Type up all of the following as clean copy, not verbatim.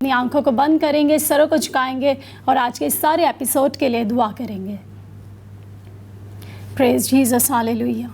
اپنی آنکھوں کو بند کریں گے, سروں کو جھکائیں گے اور آج کے اس سارے ایپیسوڈ کے لیے دعا کریں گے. پریز جیزس, ہاللیلویہ.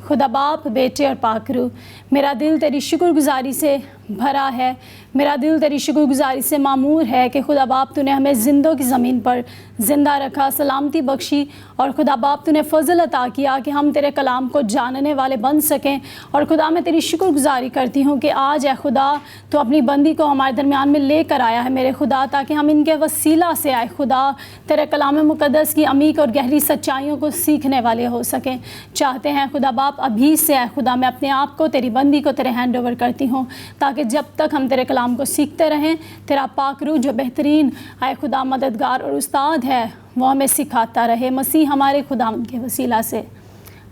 خدا باپ, بیٹے اور پاک روح, میرا دل تیری شکر گزاری سے بھرا ہے, میرا دل تیری شکر گزاری سے معمور ہے کہ خدا باپ تو نے ہمیں زندوں کی زمین پر زندہ رکھا, سلامتی بخشی, اور خدا باپ تو نے فضل عطا کیا کہ ہم تیرے کلام کو جاننے والے بن سکیں. اور خدا میں تیری شکر گزاری کرتی ہوں کہ آج اے خدا تو اپنی بندی کو ہمارے درمیان میں لے کر آیا ہے میرے خدا, تاکہ ہم ان کے وسیلہ سے آئے خدا تیرے کلام مقدس کی عمیق اور گہری سچائیوں کو سیکھنے والے ہو سکیں. چاہتے ہیں خدا باپ ابھی سے اے خدا میں اپنے آپ کو, تیری بندی کو تیرے ہینڈ اوور کرتی ہوں, تاکہ جب تک ہم تیرے کلام کو سیکھتے رہیں تیرا پاک روح جو بہترین اے خدا مددگار اور استاد ہے وہ ہمیں سکھاتا رہے. مسیح ہمارے خدا کے وسیلہ سے,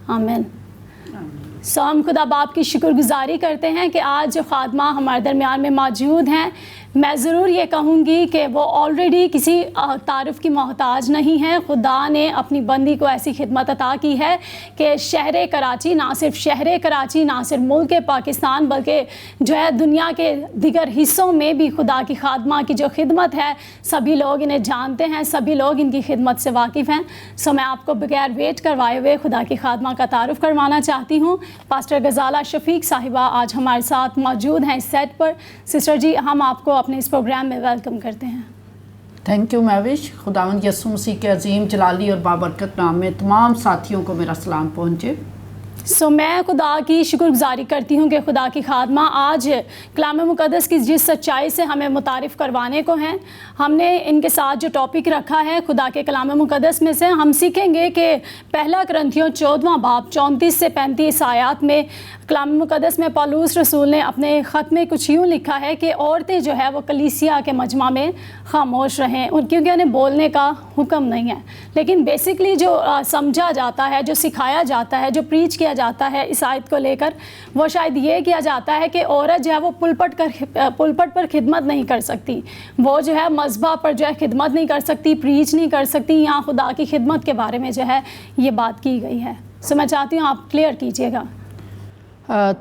آمین. ہم خدا باپ کی شکر گزاری کرتے ہیں کہ آج جو خادمہ ہمارے درمیان میں موجود ہیں, میں ضرور یہ کہوں گی کہ وہ آلریڈی کسی تعارف کی محتاج نہیں ہے. خدا نے اپنی بندی کو ایسی خدمت عطا کی ہے کہ شہر کراچی, نہ صرف شہر کراچی, نہ صرف ملک پاکستان, بلکہ جو ہے دنیا کے دیگر حصوں میں بھی خدا کی خادمہ کی جو خدمت ہے سبھی لوگ انہیں جانتے ہیں, سبھی لوگ ان کی خدمت سے واقف ہیں. میں آپ کو بغیر ویٹ کروائے ہوئے خدا کی خادمہ کا تعارف کروانا چاہتی ہوں. پاسٹر غزالہ شفیق صاحبہ آج ہمارے ساتھ موجود ہیں اس سیٹ پر. سسٹر جی, ہم آپ کو اپنے اس پروگرام میں ویلکم کرتے ہیں. Thank you Mehwish. خداوند یسوع مسیح کے عظیم جلالی اور بابرکت نام میں تمام ساتھیوں کو میرا سلام پہنچے. میں خدا کی شکر گزاری کرتی ہوں کہ خدا کی خادمہ آج کلام مقدس کی جس سچائی سے ہمیں متعارف کروانے کو ہیں, ہم نے ان کے ساتھ جو ٹاپک رکھا ہے خدا کے کلام مقدس میں سے ہم سیکھیں گے کہ پہلا کرنتھیوں 14واں باب 34 سے 35 آیات میں کلام مقدس میں پالوس رسول نے اپنے خط میں کچھ یوں لکھا ہے کہ عورتیں جو ہے وہ کلیسیا کے مجمع میں خاموش رہیں, کیونکہ انہیں بولنے کا حکم نہیں ہے. لیکن بیسکلی جو سمجھا جاتا ہے, جو سکھایا جاتا ہے, جو پریچ کیا جاتا ہے اس آیت کو لے کر, وہ شاید یہ کیا جاتا ہے کہ عورت جو ہے وہ پلپٹ پر خدمت نہیں کر سکتی, وہ جو ہے مذبح پر جو ہے خدمت نہیں کر سکتی, پریچ نہیں کر سکتی. یہاں خدا کی خدمت کے بارے میں جو ہے یہ بات کی گئی ہے. میں چاہتی ہوں آپ کلیئر کیجئے گا.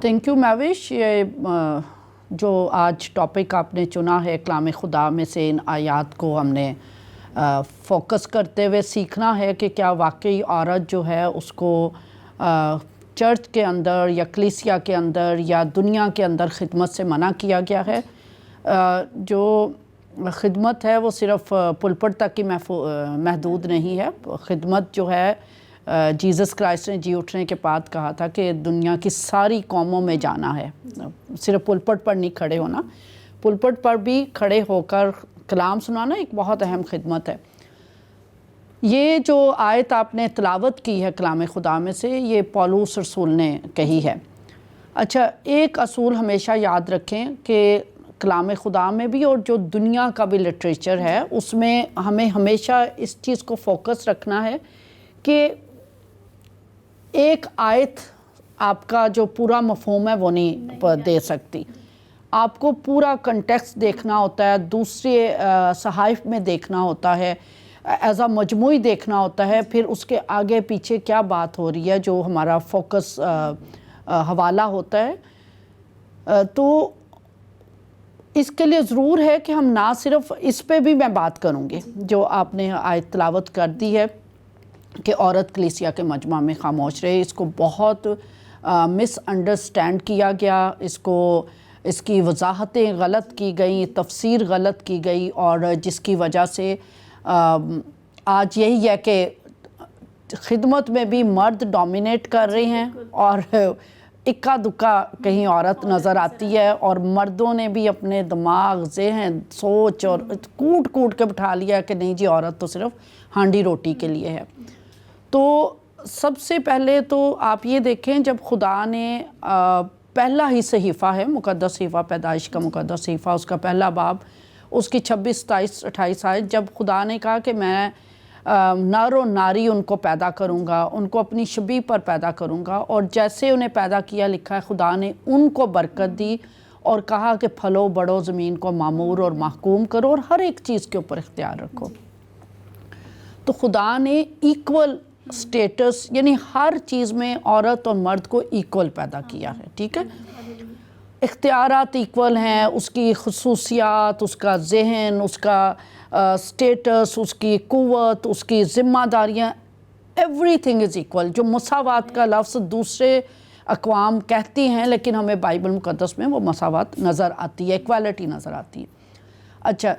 Thank you Mehwish. یہ جو آج ٹاپک آپ نے چنا ہے کلام خدا میں سے ان آیات کو ہم نے فوکس کرتے ہوئے سیکھنا ہے کہ کیا واقعی عورت جو ہے اس کو چرچ کے اندر یا کلیسیا کے اندر یا دنیا کے اندر خدمت سے منع کیا گیا ہے. جو خدمت ہے وہ صرف پلپٹ تک ہی محدود نہیں ہے. خدمت جو ہے جیزس کرائسٹ نے جی اٹھنے کے بعد کہا تھا کہ دنیا کی ساری قوموں میں جانا ہے, صرف پلپٹ پر نہیں کھڑے ہونا. پلپٹ پر بھی کھڑے ہو کر کلام سنانا ایک بہت اہم خدمت ہے. یہ جو آیت آپ نے تلاوت کی ہے کلام خدا میں سے, یہ پالوس رسول نے کہی ہے. اچھا, ایک اصول ہمیشہ یاد رکھیں کہ کلام خدا میں بھی اور جو دنیا کا بھی لٹریچر ہے اس میں ہمیں ہمیشہ اس چیز کو فوکس رکھنا ہے کہ ایک آیت آپ کا جو پورا مفہوم ہے وہ نہیں دے سکتی. آپ کو پورا کنٹیکسٹ دیکھنا ہوتا ہے, دوسرے صحائف میں دیکھنا ہوتا ہے, ایز اے مجموعی دیکھنا ہوتا ہے, پھر اس کے آگے پیچھے کیا بات ہو رہی ہے جو ہمارا فوکس حوالہ ہوتا ہے. تو اس کے لیے ضرور ہے کہ ہم نہ صرف اس پہ بھی میں بات کروں گی جو آپ نے آیت تلاوت کر دی ہے کہ عورت کلیسیا کے مجمع میں خاموش رہے. اس کو بہت مس انڈرسٹینڈ کیا گیا, اس کی وضاحتیں غلط کی گئیں, تفسیر غلط کی گئی, اور جس کی وجہ سے آج یہی ہے کہ خدمت میں بھی مرد ڈومینیٹ کر رہے ہیں اور اکا دکا کہیں عورت نظر آتی ہے, اور مردوں نے بھی اپنے دماغ, ذہن, سوچ اور کوٹ کے بٹھا لیا کہ نہیں جی عورت تو صرف ہانڈی روٹی کے لیے ہے. تو سب سے پہلے تو آپ یہ دیکھیں جب خدا نے پہلا ہی صحیفہ ہے, مقدس صحیفہ پیدائش کا مقدس صحیفہ, اس کا پہلا باب, اس کی 26, 27, 28 آیت, جب خدا نے کہا کہ میں نر و ناری ان کو پیدا کروں گا, ان کو اپنی شبیہ پر پیدا کروں گا, اور جیسے انہیں پیدا کیا لکھا ہے خدا نے ان کو برکت دی اور کہا کہ پھلو بڑھو, زمین کو معمور اور محکوم کرو اور ہر ایک چیز کے اوپر اختیار رکھو. تو خدا نے ایکول سٹیٹس, یعنی ہر چیز میں عورت اور مرد کو ایکول پیدا کیا ہے. ٹھیک ہے. اختیارات ایکول ہیں، اس کی خصوصیات، اس کا ذہن، اس کا سٹیٹس، اس کی قوت، اس کی ذمہ داریاں، ایوری تھنگ از ایکول. جو مساوات کا لفظ دوسرے اقوام کہتی ہیں لیکن ہمیں بائبل مقدس میں وہ مساوات نظر آتی ہے، ایکوالٹی نظر آتی ہے. اچھا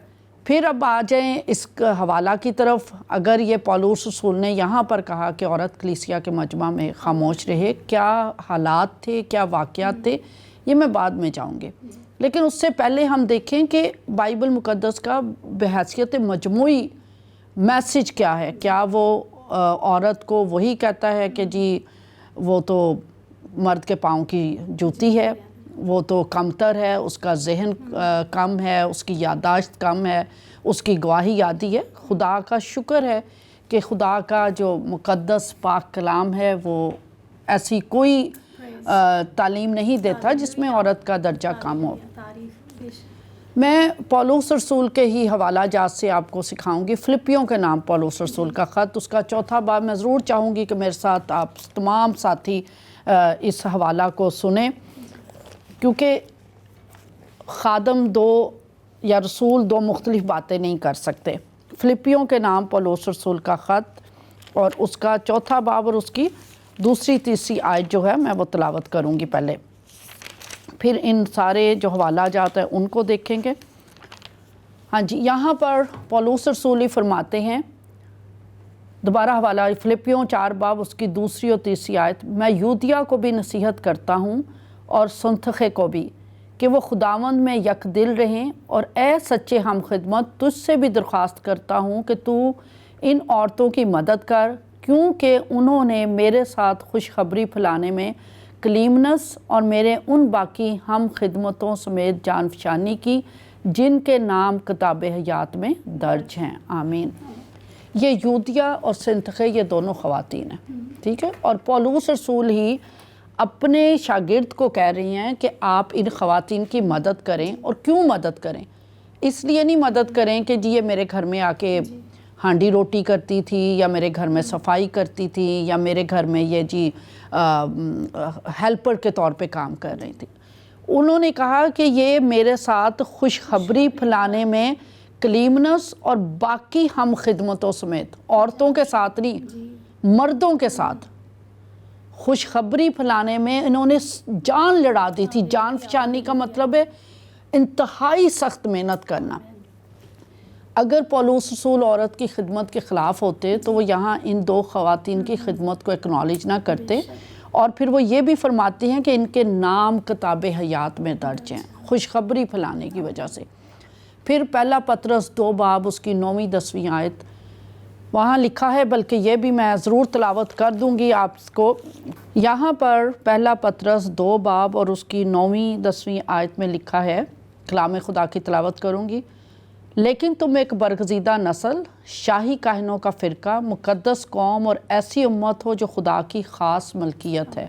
پھر اب آ جائیں اس حوالہ کی طرف. اگر یہ پولس رسول نے یہاں پر کہا کہ عورت کلیسیا کے مجمع میں خاموش رہے، کیا حالات تھے، کیا واقعات تھے، یہ میں بعد میں جاؤں گے. لیکن اس سے پہلے ہم دیکھیں کہ بائبل مقدس کا بحیثیت مجموعی میسج کیا ہے. کیا وہ عورت کو وہی کہتا ہے کہ جی وہ تو مرد کے پاؤں کی جوتی ہے، وہ تو کمتر ہے، اس کا ذہن کم ہے، اس کی یادداشت کم ہے، اس کی گواہی یادی ہے؟ خدا کا شکر ہے کہ خدا کا جو مقدس پاک کلام ہے وہ ایسی کوئی تعلیم نہیں دیتا جس میں عورت کا درجہ کم ہو. میں پولس رسول کے ہی حوالہ جات سے آپ کو سکھاؤں گی. فلپیوں کے نام پولس رسول کا خط، اس کا 4 باب. میں ضرور چاہوں گی کہ میرے ساتھ آپ تمام ساتھی اس حوالہ کو سنیں، کیونکہ خادم دو یا رسول دو مختلف باتیں نہیں کر سکتے. فلپیوں کے نام پولس رسول کا خط اور اس کا 4 باب اور اس کی 2-3 آیت جو ہے میں وہ تلاوت کروں گی پہلے، پھر ان سارے جو حوالہ جات ہیں ان کو دیکھیں گے. ہاں جی، یہاں پر پولس رسول ہی فرماتے ہیں، دوبارہ حوالہ فلپیوں 4 باب اس کی 2 اور 3 آیت. میں یودیا کو بھی نصیحت کرتا ہوں اور سنتخے کو بھی کہ وہ خداوند میں یک دل رہیں، اور اے سچے ہم خدمت تجھ سے بھی درخواست کرتا ہوں کہ تو ان عورتوں کی مدد کر، کیونکہ انہوں نے میرے ساتھ خوشخبری پھیلانے میں کلیمنس اور میرے ان باقی ہم خدمتوں سمیت جان فشانی کی جن کے نام کتاب حیات میں درج ہیں. آمین. یہ یودیا اور سنتخے یہ دونوں خواتین ہیں، ٹھیک ہے. اور پولس رسول ہی اپنے شاگرد کو کہہ رہی ہیں کہ آپ ان خواتین کی مدد کریں. اور کیوں مدد کریں؟ اس لیے نہیں مدد کریں کہ جی یہ میرے گھر میں آ کے ہانڈی روٹی کرتی تھی، یا میرے گھر میں صفائی کرتی تھی، یا میرے گھر میں یہ جی ہیلپر کے طور پہ کام کر رہی تھی. انہوں نے کہا کہ یہ میرے ساتھ خوشخبری پھیلانے میں کلیمنس اور باقی ہم خدمتوں سمیت، عورتوں کے ساتھ نہیں، مردوں کے ساتھ خوشخبری پھیلانے میں انہوں نے جان لڑا دی تھی. جان فشانی کا مطلب ہے انتہائی سخت محنت کرنا. اگر پولس رسول عورت کی خدمت کے خلاف ہوتے تو وہ یہاں ان 2 خواتین کی خدمت کو اکنالج نہ کرتے. اور پھر وہ یہ بھی فرماتے ہیں کہ ان کے نام کتاب حیات میں درج ہیں خوشخبری پھیلانے کی وجہ سے. پھر پہلا پطرس 2 باب اس کی 9-10 آیت وہاں لکھا ہے، بلکہ یہ بھی میں ضرور تلاوت کر دوں گی آپ کو. یہاں پر پہلا پطرس 2 باب اور اس کی 9-10 آیت میں لکھا ہے، کلام خدا کی تلاوت کروں گی. لیکن تم ایک برگزیدہ نسل، شاہی کاہنوں کا فرقہ، مقدس قوم اور ایسی امت ہو جو خدا کی خاص ملکیت ہے،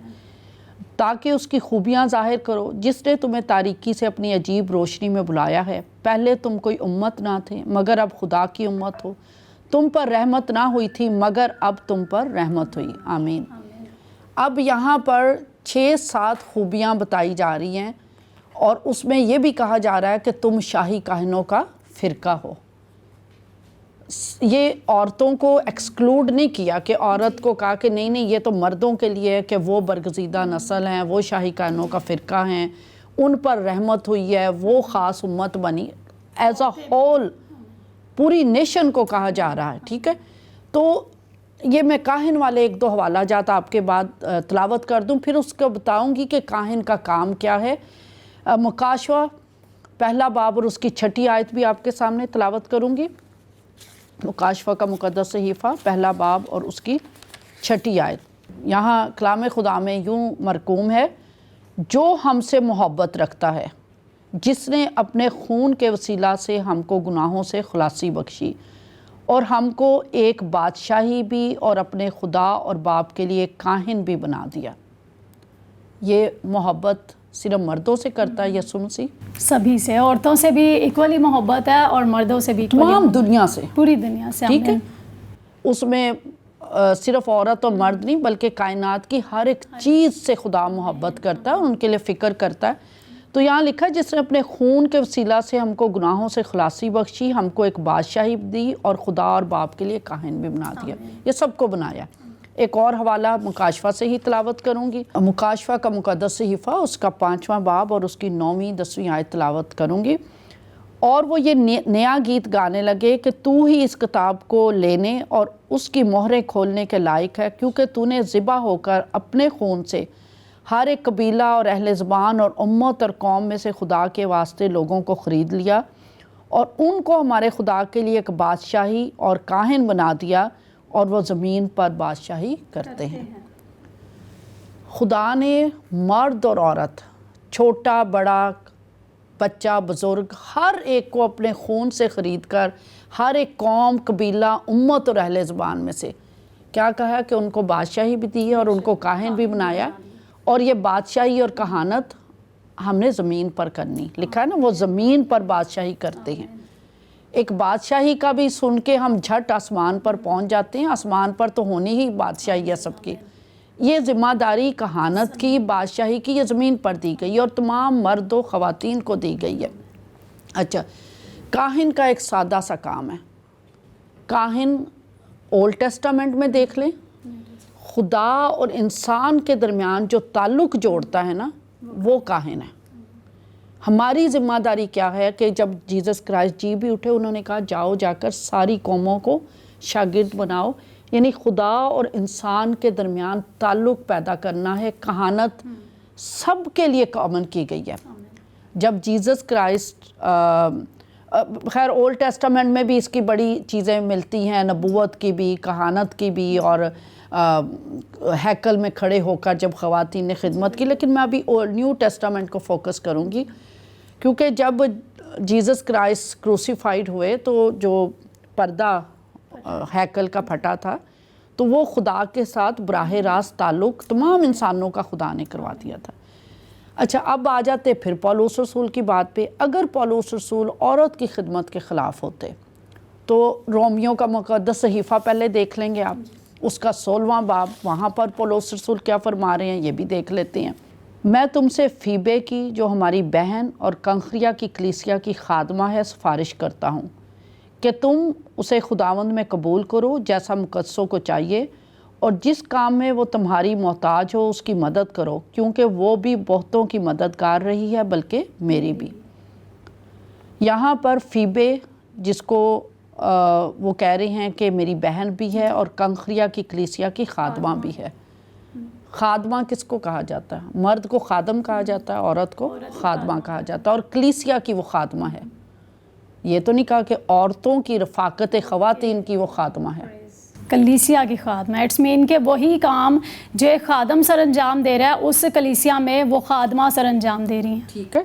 تاکہ اس کی خوبیاں ظاہر کرو جس نے تمہیں تاریکی سے اپنی عجیب روشنی میں بلایا ہے. پہلے تم کوئی امت نہ تھے مگر اب خدا کی امت ہو. تم پر رحمت نہ ہوئی تھی مگر اب تم پر رحمت ہوئی. آمین. اب یہاں پر 6-7 خوبیاں بتائی جا رہی ہیں، اور اس میں یہ بھی کہا جا رہا ہے کہ تم شاہی کاہنوں کا فرقہ ہو. یہ عورتوں کو ایکسکلوڈ نہیں کیا کہ عورت کو کہا کہ نہیں یہ تو مردوں کے لیے ہے کہ وہ برگزیدہ نسل ہیں، وہ شاہی کاہنوں کا فرقہ ہیں، ان پر رحمت ہوئی ہے، وہ خاص امت بنی. ایز اے ہول پوری نیشن کو کہا جا رہا ہے، ٹھیک ہے. تو یہ میں کاہن والے 1-2 حوالہ جات آپ کے بعد تلاوت کر دوں، پھر اس کو بتاؤں گی کہ کاہن کا کام کیا ہے. مکاشوہ پہلا باب اور اس کی 6 آیت بھی آپ کے سامنے تلاوت کروں گی. مکاشفہ کا مقدس صحیفہ پہلا باب اور اس کی 6 آیت. یہاں کلام خدا میں یوں مرقوم ہے، جو ہم سے محبت رکھتا ہے، جس نے اپنے خون کے وسیلہ سے ہم کو گناہوں سے خلاصی بخشی، اور ہم کو ایک بادشاہی بھی اور اپنے خدا اور باپ کے لیے کاہن بھی بنا دیا. یہ محبت صرف مردوں سے کرتا ہے یسوع مسیح؟ سبھی سے، عورتوں سے بھی ایکولی محبت ہے اور مردوں سے بھی، تمام دنیا سے، پوری دنیا سے. ٹھیک ہے. اس میں صرف عورت اور مرد نہیں بلکہ کائنات کی ہر ایک چیز سے خدا محبت کرتا ہے اور ان کے لیے فکر کرتا ہے. تو یہاں لکھا ہے جس نے اپنے خون کے وسیلہ سے ہم کو گناہوں سے خلاصی بخشی، ہم کو ایک بادشاہی دی اور خدا اور باپ کے لیے کاہن بھی بنا دیا. یہ سب کو بنایا. ایک اور حوالہ مکاشفہ سے ہی تلاوت کروں گی. مکاشفہ کا مقدس صحیفہ، اس کا 5واں باب اور اس کی 9ویں 10ویں آیت تلاوت کروں گی. اور وہ یہ نیا گیت گانے لگے کہ تو ہی اس کتاب کو لینے اور اس کی مہریں کھولنے کے لائق ہے، کیونکہ تو نے ذبح ہو کر اپنے خون سے ہر ایک قبیلہ اور اہل زبان اور امت اور قوم میں سے خدا کے واسطے لوگوں کو خرید لیا اور ان کو ہمارے خدا کے لیے ایک بادشاہی اور کاہن بنا دیا، اور وہ زمین پر بادشاہی کرتے ہیں. خدا نے مرد اور عورت، چھوٹا بڑا، بچہ بزرگ، ہر ایک کو اپنے خون سے خرید کر ہر ایک قوم، قبیلہ، امت اور اہل زبان میں سے کیا کہا کہ ان کو بادشاہی بھی دی اور ان کو کاہن بھی بنایا. اور یہ بادشاہی اور کہانت ہم نے زمین پر کرنی. لکھا ہے نا وہ زمین پر بادشاہی کرتے ہیں. ایک بادشاہی کا بھی سن کے ہم جھٹ آسمان پر پہنچ جاتے ہیں. آسمان پر تو ہونی ہی بادشاہی ہے سب کی. یہ ذمہ داری کہانت کی، بادشاہی کی، یہ زمین پر دی گئی اور تمام مرد و خواتین کو دی گئی ہے. اچھا، کاہن کا ایک سادہ سا کام ہے. کاہن اولڈ ٹیسٹامنٹ میں دیکھ لیں، خدا اور انسان کے درمیان جو تعلق جوڑتا ہے نا، وہ کاہن ہے. ہماری ذمہ داری کیا ہے کہ جب جیزس کرائسٹ جی بھی اٹھے، انہوں نے کہا جاؤ جا کر ساری قوموں کو شاگرد بناؤ. یعنی خدا اور انسان کے درمیان تعلق پیدا کرنا ہے. کہانت سب کے لیے کامن کی گئی ہے. جب جیزس کرائسٹ خیر اولڈ ٹیسٹامنٹ میں بھی اس کی بڑی چیزیں ملتی ہیں، نبوت کی بھی، کہانت کی بھی، اور ہیکل میں کھڑے ہو کر جب خواتین نے خدمت کی. لیکن میں ابھی نیو ٹیسٹامنٹ کو فوکس کروں گی، کیونکہ جب جیزس کرائسٹ کروسیفائیڈ ہوئے تو جو پردہ ہیکل کا پھٹا تھا، تو وہ خدا کے ساتھ براہ راست تعلق تمام انسانوں کا خدا نے کروا دیا تھا. اچھا، اب آ جاتے پھر پولس رسول کی بات پہ. اگر پولس رسول عورت کی خدمت کے خلاف ہوتے تو رومیوں کا مقدس صحیفہ پہلے دیکھ لیں گے آپ، اس کا 16واں باب، وہاں پر پولس رسول کیا فرما رہے ہیں یہ بھی دیکھ لیتے ہیں. میں تم سے فیبے کی جو ہماری بہن اور کنخریا کی کلیسیا کی خادمہ ہے سفارش کرتا ہوں کہ تم اسے خداوند میں قبول کرو جیسا مقدسوں کو چاہیے، اور جس کام میں وہ تمہاری محتاج ہو اس کی مدد کرو، کیونکہ وہ بھی بہتوں کی مددگار رہی ہے بلکہ میری بھی. یہاں پر فیبے جس کو وہ کہہ رہے ہیں کہ میری بہن بھی ہے اور کنخریا کی کلیسیا کی خادمہ بھی ہے. خادمہ کس کو کہا جاتا ہے؟ مرد کو خادم کہا جاتا ہے، عورت کو خادمہ کہا جاتا ہے. اور کلیسیا کی وہ خادمہ ہے. یہ تو نہیں کہا کہ عورتوں کی رفاقت خواتین کی وہ خادمہ ہے. کلیسیا کی خادمہ، اٹس مین کہ وہی کام جو ایک خادم سر انجام دے رہا ہے اس کلیسیا میں وہ خادمہ سر انجام دے رہی ہیں. ٹھیک ہے،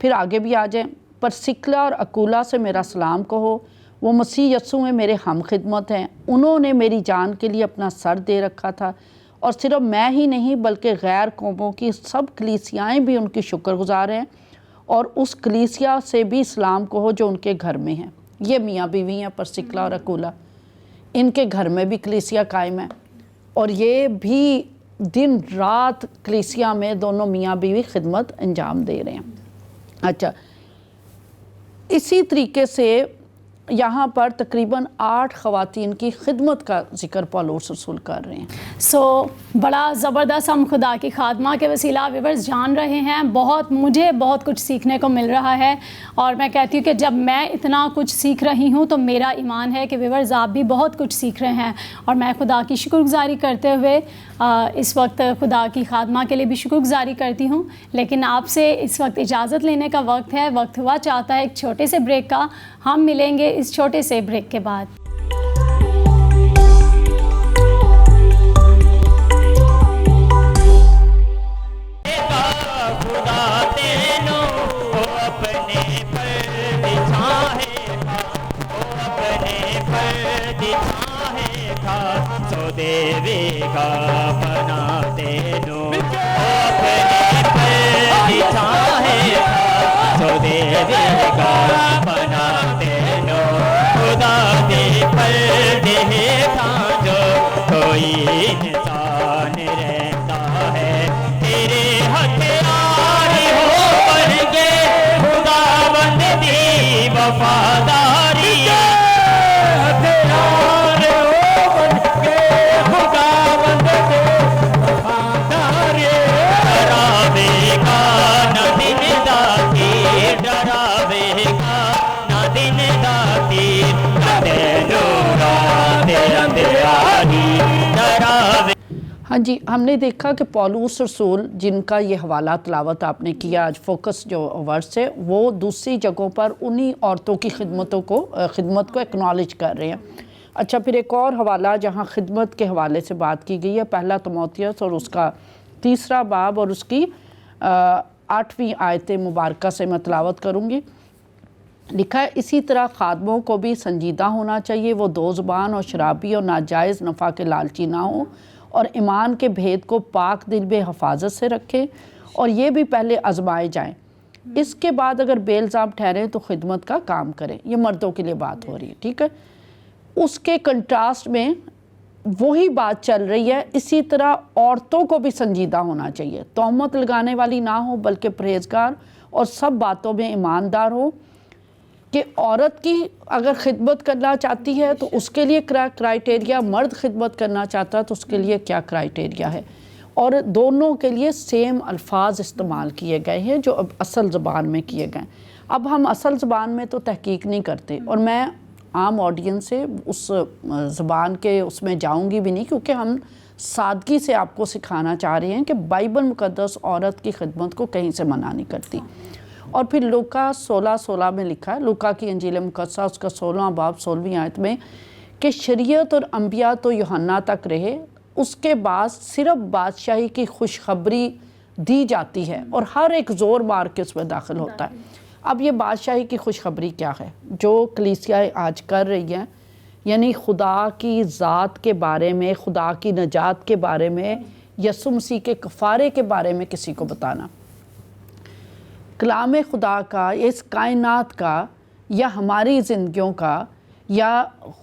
پھر آگے بھی آ جائیں. پرسکلا اور اکولا سے میرا سلام کہو، وہ مسیح یسوع میں میرے ہم خدمت ہیں. انہوں نے میری جان کے لیے اپنا سر دے رکھا تھا، اور صرف میں ہی نہیں بلکہ غیر قوموں کی سب کلیسیائیں بھی ان کی شکر گزار ہیں. اور اس کلیسیا سے بھی سلام کہو جو ان کے گھر میں ہیں. یہ میاں بیوی ہیں پرسکلا اور اکولا، ان کے گھر میں بھی کلیسیا قائم ہے، اور یہ بھی دن رات کلیسیا میں دونوں میاں بیوی خدمت انجام دے رہے ہیں. اچھا، اسی طریقے سے یہاں پر تقریباً 8 خواتین کی خدمت کا ذکر پولس رسول کر رہے ہیں. بڑا زبردست ہم خدا کی خادمہ کے وسیلہ ویورز جان رہے ہیں. مجھے بہت کچھ سیکھنے کو مل رہا ہے، اور میں کہتی ہوں کہ جب میں اتنا کچھ سیکھ رہی ہوں تو میرا ایمان ہے کہ ویورز آپ بھی بہت کچھ سیکھ رہے ہیں. اور میں خدا کی شکر گزاری کرتے ہوئے اس وقت خدا کی خادمہ کے لیے بھی شکر گزاری کرتی ہوں. لیکن آپ سے اس وقت اجازت لینے کا وقت ہے. وقت ہوا چاہتا ہے ایک چھوٹے سے بریک کا. ہم ملیں گے اس چھوٹے سے بریک کے بعد. کوئی انسان رہتا ہے تیرے ہتھیار ہو پر ہاں جی، ہم نے دیکھا کہ پولوس رسول جن کا یہ حوالہ تلاوت آپ نے کیا آج فوکس جو ورس ہے، وہ دوسری جگہوں پر انہی عورتوں کی خدمت کو ایکنالج کر رہے ہیں۔ اچھا، پھر ایک اور حوالہ جہاں خدمت کے حوالے سے بات کی گئی ہے، پہلا تیموتھیوس اور اس کا 3 باب اور اس کی 8ویں آیت مبارکہ سے میں تلاوت کروں گی۔ لکھا ہے، اسی طرح خادموں کو بھی سنجیدہ ہونا چاہیے، وہ دو زبان اور شرابی اور ناجائز نفع کے لالچی نہ ہوں، اور ایمان کے بھید کو پاک دل بے حفاظت سے رکھیں، اور یہ بھی پہلے آزمائے جائیں، اس کے بعد اگر بے الزام ٹھہریں تو خدمت کا کام کریں۔ یہ مردوں کے لیے بات ہو رہی ہے، ٹھیک ہے۔ اس کے کنٹراسٹ میں وہی بات چل رہی ہے، اسی طرح عورتوں کو بھی سنجیدہ ہونا چاہیے، تہمت لگانے والی نہ ہو بلکہ پرہیزگار اور سب باتوں میں ایماندار ہو۔ کہ عورت کی اگر خدمت کرنا چاہتی ہے تو اس کے لیے کرائٹیریا، مرد خدمت کرنا چاہتا ہے تو اس کے لیے کیا کرائٹیریا ہے، اور دونوں کے لیے سیم الفاظ استعمال کیے گئے ہیں جو اب اصل زبان میں کیے گئے۔ اب ہم اصل زبان میں تو تحقیق نہیں کرتے، اور میں عام آڈینس سے اس زبان کے اس میں جاؤں گی بھی نہیں، کیونکہ ہم سادگی سے آپ کو سکھانا چاہ رہے ہیں کہ بائبل مقدس عورت کی خدمت کو کہیں سے منع نہیں کرتی۔ اور پھر لوکا 16:16 میں لکھا ہے، لوکا کی انجیل مقدسہ اس کا 16واں باب 16ویں آیت میں، کہ شریعت اور انبیاء تو یوحنا تک رہے، اس کے بعد صرف بادشاہی کی خوشخبری دی جاتی ہے اور ہر ایک زور مار کے اس میں داخل ہوتا ہے۔ اب یہ بادشاہی کی خوشخبری کیا ہے جو کلیسیاں آج کر رہی ہیں، یعنی خدا کی ذات کے بارے میں، خدا کی نجات کے بارے میں، یسوع مسیح کے کفارے کے بارے میں کسی کو بتانا۔ کلام خدا کا، اس کائنات کا، یا ہماری زندگیوں کا، یا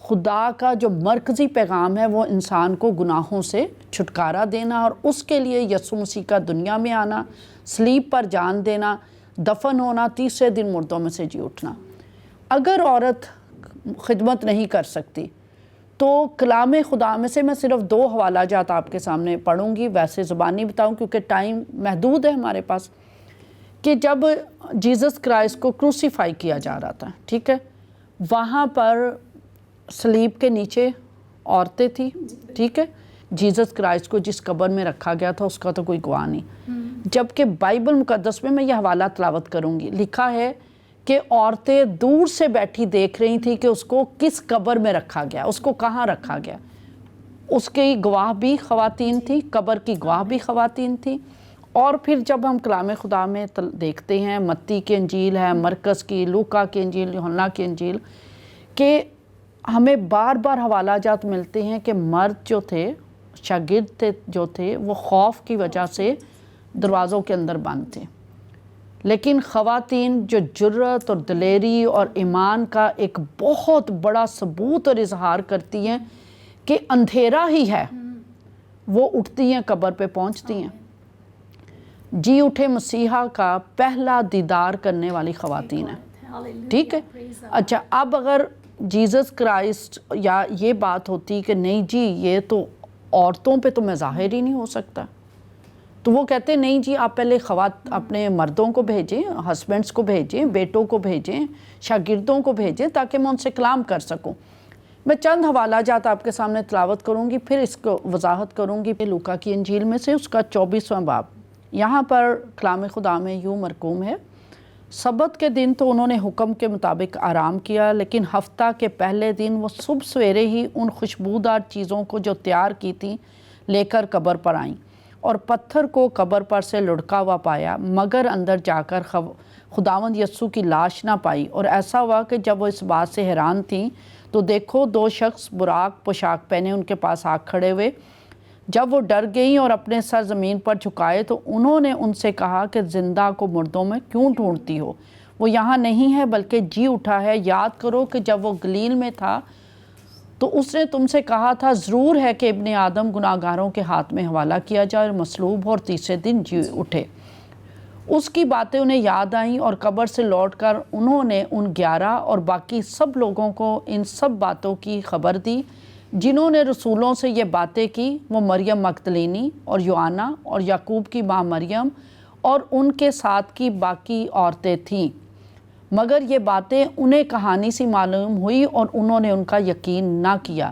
خدا کا جو مرکزی پیغام ہے وہ انسان کو گناہوں سے چھٹکارا دینا، اور اس کے لیے یسوع مسیح کا دنیا میں آنا، صلیب پر جان دینا، دفن ہونا، تیسرے دن مردوں میں سے جی اٹھنا۔ اگر عورت خدمت نہیں کر سکتی تو کلام خدا میں سے میں صرف 2 حوالہ جات آپ کے سامنے پڑھوں گی، ویسے زبانی بتاؤں کیونکہ ٹائم محدود ہے ہمارے پاس، کہ جب جیزس کرائسٹ کو کروسیفائی کیا جا رہا تھا، ٹھیک ہے، وہاں پر صلیب کے نیچے عورتیں تھیں، ٹھیک ہے، جیزس کرائسٹ کو جس قبر میں رکھا گیا تھا اس کا تو کوئی گواہ نہیں، جبکہ بائبل مقدس میں یہ حوالہ تلاوت کروں گی، لکھا ہے کہ عورتیں دور سے بیٹھی دیکھ رہی تھیں کہ اس کو کس قبر میں رکھا گیا، اس کو کہاں رکھا گیا، اس کی گواہ بھی خواتین تھیں، قبر کی گواہ بھی خواتین تھیں۔ اور پھر جب ہم کلام خدا میں دیکھتے ہیں، متی کی انجیل ہے، مرکز کی، لوکا کی انجیل، یوحنا کی انجیل، کہ ہمیں بار بار حوالہ جات ملتے ہیں کہ مرد جو تھے، شاگرد جو تھے، وہ خوف کی وجہ سے دروازوں کے اندر بند تھے، لیکن خواتین جو جرت اور دلیری اور ایمان کا ایک بہت بڑا ثبوت اور اظہار کرتی ہیں کہ اندھیرا ہی ہے، وہ اٹھتی ہیں، قبر پہ پہنچتی ہیں، جی اٹھے مسیحا کا پہلا دیدار کرنے والی خواتین ہیں، ٹھیک ہے۔ اچھا، اب اگر جیزس کرائسٹ یا یہ بات ہوتی کہ نہیں جی یہ تو عورتوں پہ تو میں ظاہر ہی نہیں ہو سکتا، تو وہ کہتے نہیں جی آپ پہلے اپنے مردوں کو بھیجیں، ہسبینڈز کو بھیجیں، بیٹوں کو بھیجیں، شاگردوں کو بھیجیں تاکہ میں ان سے کلام کر سکوں۔ میں چند حوالہ جات آپ کے سامنے تلاوت کروں گی، پھر اس کو وضاحت کروں گی۔ لوکا کی انجیل میں سے اس کا 24واں باب، یہاں پر کلام خدا میں یوں مرقوم ہے، سبت کے دن تو انہوں نے حکم کے مطابق آرام کیا، لیکن ہفتہ کے پہلے دن وہ صبح سویرے ہی ان خوشبودار چیزوں کو جو تیار کی تھیں لے کر قبر پر آئیں، اور پتھر کو قبر پر سے لڑکا ہوا پایا، مگر اندر جا کر خداوند یسوع کی لاش نہ پائی۔ اور ایسا ہوا کہ جب وہ اس بات سے حیران تھیں تو دیکھو 2 شخص براق پوشاک پہنے ان کے پاس آ کھڑے ہوئے۔ جب وہ ڈر گئیں اور اپنے سر زمین پر جھکائے تو انہوں نے ان سے کہا کہ زندہ کو مردوں میں کیوں ڈھونڈتی ہو، وہ یہاں نہیں ہے بلکہ جی اٹھا ہے۔ یاد کرو کہ جب وہ گلیل میں تھا تو اس نے تم سے کہا تھا ضرور ہے کہ ابن آدم گناہگاروں کے ہاتھ میں حوالہ کیا جائے اور مصلوب ہو اور تیسرے دن جی اٹھے۔ اس کی باتیں انہیں یاد آئیں، اور قبر سے لوٹ کر انہوں نے ان 11 اور باقی سب لوگوں کو ان سب باتوں کی خبر دی جنہوں نے رسولوں سے یہ باتیں کی۔ وہ مریم مگدلینی اور یوحنا اور یعقوب کی ماں مریم اور ان کے ساتھ کی باقی عورتیں تھیں، مگر یہ باتیں انہیں کہانی سی معلوم ہوئی اور انہوں نے ان کا یقین نہ کیا۔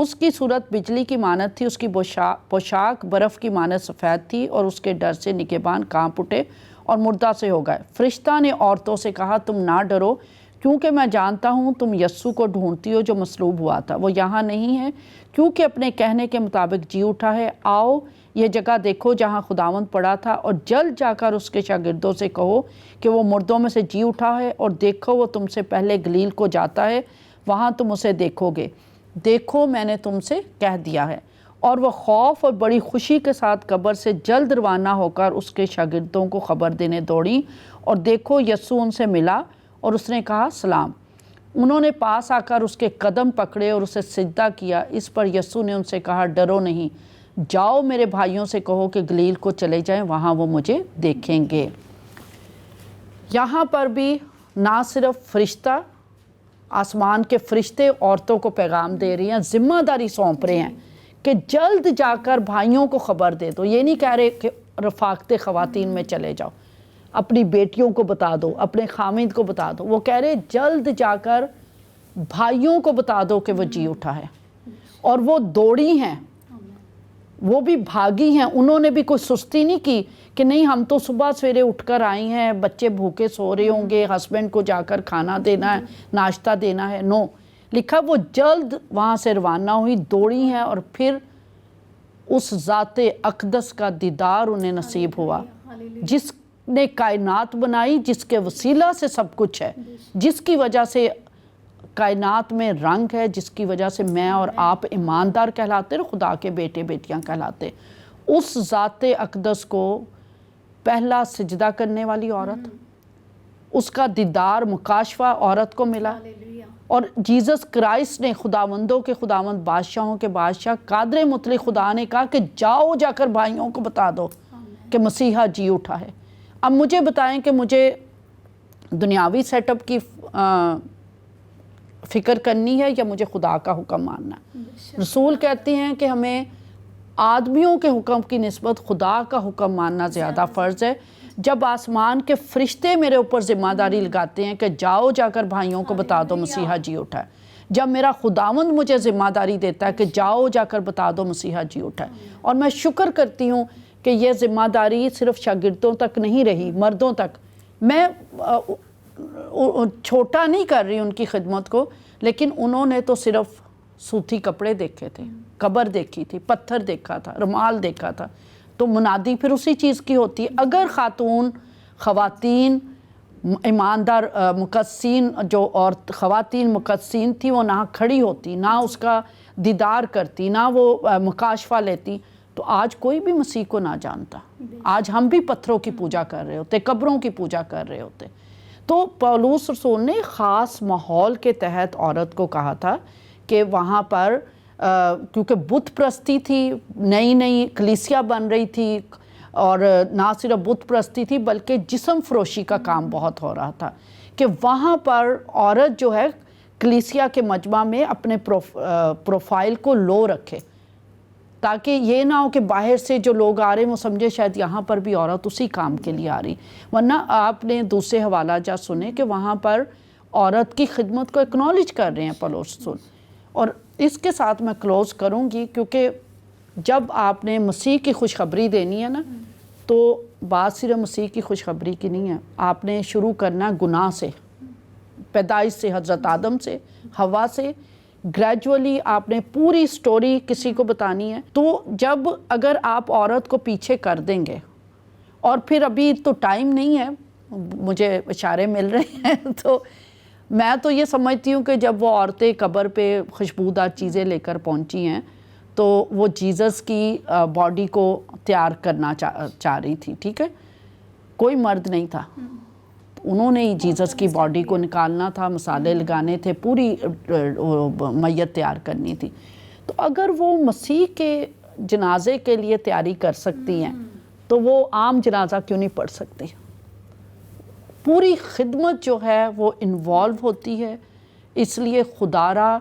اس کی صورت بجلی کی مانند تھی، اس کی پوشاک برف کی مانند سفید تھی، اور اس کے ڈر سے نگہبان کانپ اٹھے اور مردہ سے ہو گئے۔ فرشتہ نے عورتوں سے کہا تم نہ ڈرو، کیونکہ میں جانتا ہوں تم یسوع کو ڈھونڈتی ہو جو مصلوب ہوا تھا، وہ یہاں نہیں ہے کیونکہ اپنے کہنے کے مطابق جی اٹھا ہے۔ آؤ یہ جگہ دیکھو جہاں خداوند پڑا تھا، اور جلد جا کر اس کے شاگردوں سے کہو کہ وہ مردوں میں سے جی اٹھا ہے، اور دیکھو وہ تم سے پہلے گلیل کو جاتا ہے، وہاں تم اسے دیکھو گے۔ دیکھو میں نے تم سے کہہ دیا ہے۔ اور وہ خوف اور بڑی خوشی کے ساتھ قبر سے جلد روانہ ہو کر اس کے شاگردوں کو خبر دینے دوڑیں، اور دیکھو یسوع ان سے ملا اور اس نے کہا سلام۔ انہوں نے پاس آ کر اس کے قدم پکڑے اور اسے سجدہ کیا۔ اس پر یسوع نے ان سے کہا ڈرو نہیں، جاؤ میرے بھائیوں سے کہو کہ گلیل کو چلے جائیں، وہاں وہ مجھے دیکھیں گے۔ یہاں پر بھی نہ صرف فرشتہ، آسمان کے فرشتے عورتوں کو پیغام دے رہی ہیں، ذمہ داری سونپ رہے ہیں کہ جلد جا کر بھائیوں کو خبر دے دو۔ یہ نہیں کہہ رہے کہ رفاقت خواتین میں چلے جاؤ، اپنی بیٹیوں کو بتا دو، اپنے خامند کو بتا دو، وہ کہہ رہے جلد جا کر بھائیوں کو بتا دو کہ وہ جی اٹھا ہے۔ اور وہ دوڑی ہیں، وہ بھی بھاگی ہیں، انہوں نے بھی کوئی سستی نہیں کی کہ نہیں ہم تو صبح سویرے اٹھ کر آئی ہیں، بچے بھوکے سو رہے ہوں گے، ہسبینڈ کو جا کر کھانا دینا ہے، ناشتہ دینا ہے۔ نو، لکھا وہ جلد وہاں سے روانہ ہوئی، دوڑی ہیں، اور پھر اس ذات اقدس کا دیدار انہیں نصیب ہوا جس نے کائنات بنائی، جس کے وسیلہ سے سب کچھ ہے، جس کی وجہ سے کائنات میں رنگ ہے، جس کی وجہ سے میں اور آپ ایماندار کہلاتے اور خدا کے بیٹے بیٹیاں کہلاتے۔ اس ذات اقدس کو پہلا سجدہ کرنے والی عورت، اس کا دیدار مکاشفہ عورت کو ملا، اور جیزس کرائسٹ نے خداوندوں کے خداوند بادشاہوں کے بادشاہ قادر مطلق خدا نے کہا کہ جاؤ جا کر بھائیوں کو بتا دو کہ مسیحا جی اٹھا ہے۔ اب مجھے بتائیں کہ مجھے دنیاوی سیٹ اپ کی فکر کرنی ہے یا مجھے خدا کا حکم ماننا ہے؟ رسول کہتے ہیں کہ ہمیں آدمیوں کے حکم کی نسبت خدا کا حکم ماننا زیادہ فرض ہے۔ جب آسمان کے فرشتے میرے اوپر ذمہ داری لگاتے ہیں کہ جاؤ جا کر بھائیوں کو بتا دو مسیحا جی اٹھا ہے، جب میرا خداوند مجھے ذمہ داری دیتا ہے کہ جاؤ جا کر بتا دو مسیحا جی اٹھا ہے، اور میں شکر کرتی ہوں کہ یہ ذمہ داری صرف شاگردوں تک نہیں رہی، مردوں تک۔ میں چھوٹا نہیں کر رہی ان کی خدمت کو، لیکن انہوں نے تو صرف سوتی کپڑے دیکھے تھے، قبر دیکھی تھی، پتھر دیکھا تھا، رومال دیکھا تھا، تو منادی پھر اسی چیز کی ہوتی ہے۔ اگر خواتین ایماندار مقدسین، جو اور خواتین مقدسین تھی، وہ نہ کھڑی ہوتی، نہ اس کا دیدار کرتی، نہ وہ مکاشفہ لیتی، تو آج کوئی بھی مسیح کو نہ جانتا۔ آج ہم بھی پتھروں کی پوجا کر رہے ہوتے، قبروں کی پوجا کر رہے ہوتے۔ تو پولس رسول نے خاص ماحول کے تحت عورت کو کہا تھا کہ وہاں پر کیونکہ بت پرستی تھی، نئی نئی کلیسیا بن رہی تھی، اور نہ صرف بت پرستی تھی بلکہ جسم فروشی کا کام بہت ہو رہا تھا، کہ وہاں پر عورت جو ہے کلیسیا کے مجمع میں اپنے پروفائل کو لو رکھے، تاکہ یہ نہ ہو کہ باہر سے جو لوگ آ رہے ہیں وہ سمجھے شاید یہاں پر بھی عورت اسی کام کے لیے آ رہی، ورنہ آپ نے دوسرے حوالہ جات سنے کہ وہاں پر عورت کی خدمت کو اکنالج کر رہے ہیں پولس رسول۔ اور اس کے ساتھ میں کلوز کروں گی، کیونکہ جب آپ نے مسیح کی خوشخبری دینی ہے نا، تو بات صرف مسیح کی خوشخبری کی نہیں ہے، آپ نے شروع کرنا گناہ سے، پیدائش سے، حضرت آدم سے، حوا سے، گریجولی آپ نے پوری سٹوری کسی کو بتانی ہے۔ تو جب اگر آپ عورت کو پیچھے کر دیں گے، اور پھر ابھی تو ٹائم نہیں ہے، مجھے اشارے مل رہے ہیں، تو میں تو یہ سمجھتی ہوں کہ جب وہ عورتیں قبر پہ خوشبودار چیزیں لے کر پہنچی ہیں، تو وہ جیزس کی باڈی کو تیار کرنا چاہ رہی تھی، ٹھیک ہے، کوئی مرد نہیں تھا، انہوں نے ہی جیزس کی باڈی کو نکالنا تھا، مسالے لگانے تھے، پوری میت تیار کرنی تھی۔ تو اگر وہ مسیح کے جنازے کے لیے تیاری کر سکتی ہیں، تو وہ عام جنازہ کیوں نہیں پڑھ سکتی؟ پوری خدمت جو ہے وہ انوالو ہوتی ہے۔ اس لیے خدا را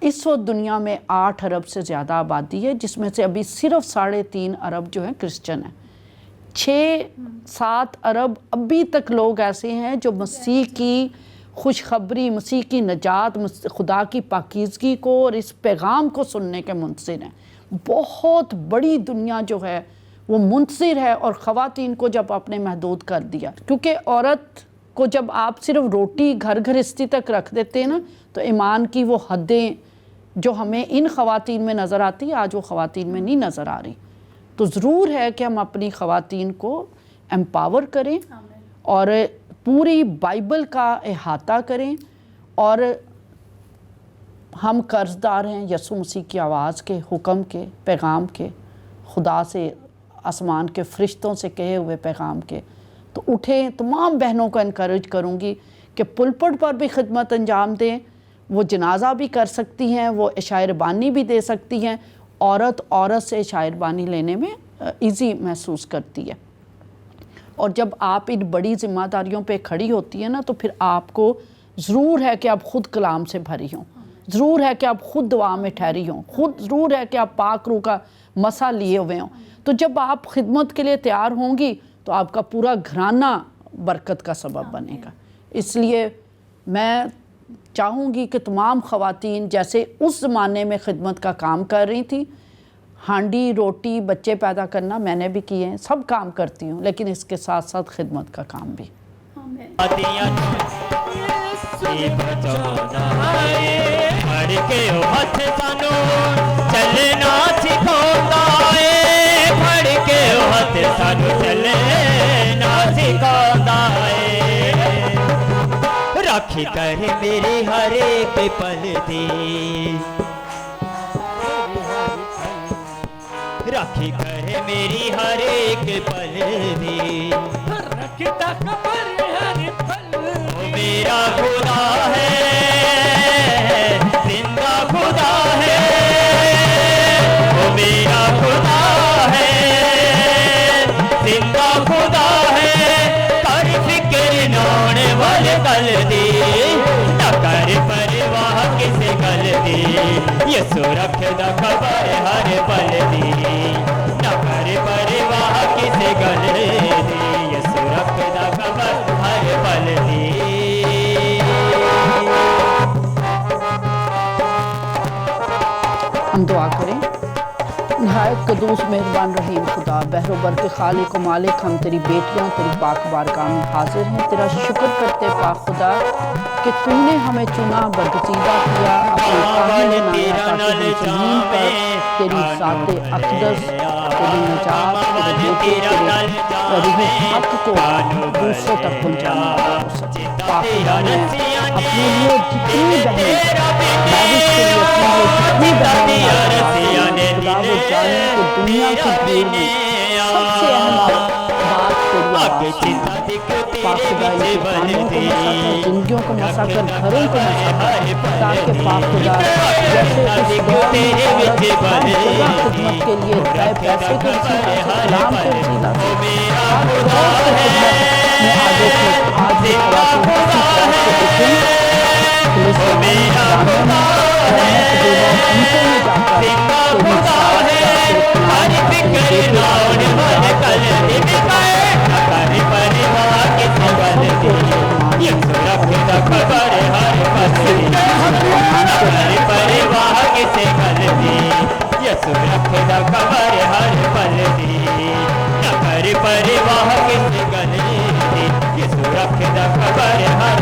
اس وقت دنیا میں 8 ارب سے زیادہ آبادی ہے، جس میں سے ابھی صرف 3.5 ارب جو ہیں کرسچن ہیں، 6-7 ارب ابھی تک لوگ ایسے ہیں جو مسیح کی خوشخبری، مسیح کی نجات، خدا کی پاکیزگی کو اور اس پیغام کو سننے کے منتظر ہیں. بہت بڑی دنیا جو ہے وہ منتظر ہے. اور خواتین کو جب آپ نے محدود کر دیا، کیونکہ عورت کو جب آپ صرف روٹی گھر گھرستی تک رکھ دیتے ہیں نا، تو ایمان کی وہ حدیں جو ہمیں ان خواتین میں نظر آتی آج وہ خواتین میں نہیں نظر آ رہی. تو ضرور ہے کہ ہم اپنی خواتین کو امپاور کریں اور پوری بائبل کا احاطہ کریں. اور ہم قرض دار ہیں یسوع مسیح کی آواز کے، حکم کے، پیغام کے، خدا سے، آسمان کے فرشتوں سے کہے ہوئے پیغام کے. تو اٹھیں. تمام بہنوں کو انکریج کروں گی کہ پلپٹ پر بھی خدمت انجام دیں. وہ جنازہ بھی کر سکتی ہیں، وہ عشاء ربانی بھی دے سکتی ہیں. عورت سے عشاء ربانی لینے میں ایزی محسوس کرتی ہے. اور جب آپ ان بڑی ذمہ داریوں پہ کھڑی ہوتی ہیں نا، تو پھر آپ کو ضرور ہے کہ آپ خود کلام سے بھری ہوں، ضرور ہے کہ آپ خود دعا میں ٹھہری ہوں، ضرور ہے کہ آپ پاک روح کا مسا لیے ہوئے ہوں. تو جب آپ خدمت کے لیے تیار ہوں گی تو آپ کا پورا گھرانہ برکت کا سبب بنے گا. اس لیے میں چاہوں گی کہ تمام خواتین جیسے اس زمانے میں خدمت کا کام کر رہی تھیں، ہانڈی روٹی بچے پیدا کرنا میں نے بھی کیے ہیں، سب کام کرتی ہوں، لیکن اس کے ساتھ ساتھ خدمت کا کام بھی. راکھی کر میری ہر ایک پل دی، راکھی کر میری ہر ایک پل دی، رکھتا قبر ہر پل دی. میرا خدا ہے، زندہ خدا ہے، وہ میرا خدا ہے، زندہ خدا ہے. کر فکر نوڑ والے کل دی، نہ کر پرواہ کسی گل دی. یسوع رکھدا خبر ہر پل دی، نہ کر پرواہ کسی گل دی. یسوع رکھدا خبر ہر پل دی. ہم دعا کریں. نہایت قدوس مہربان رحیم خدا، بحر و بر کے خالق و مالک، ہم تیری بیٹیاں تیری پاک بارگاہ میں حاضر ہیں. تیرا شکر کرتے پاک خدا کہ تو نے ہمیں چنا، برگزیدہ کیا، اپنے قابل بنایا تاکہ ہم زمین پر تیری ذات اقدس، تیری نجات، تیرے بیٹے، تیرے روح حق کو دوسروں تک پہنچانا ہو سکے. پاک خدا نے اپنے لیے جتنی بہنیں بارش کے لیے اپنے لیے جتنی بہنیں خدا وہ جانے کہ دنیا کی بھیڑ میں سب سے اہم بات تیری آواز سننا. پاک خدا ان کے کانوں کو مسا کر، زندگیوں کو مسا کر، گھروں کو مسا کر، تاکہ پاک خدا جیسے اس دور میں عورت ہر جگہ خدمت کے لیے چاہے پیسے کے وسیلہ سے، کلام کے وسیلہ سے، ہر دور سے خدمت میں آگے خواتین اسی طرح سے دیکھیں. فلسطینی خدانوں میں رحمت دینا انتوں میں جا کر تیری ساتھ تیرے کلام تیرے بیٹے خبر ہر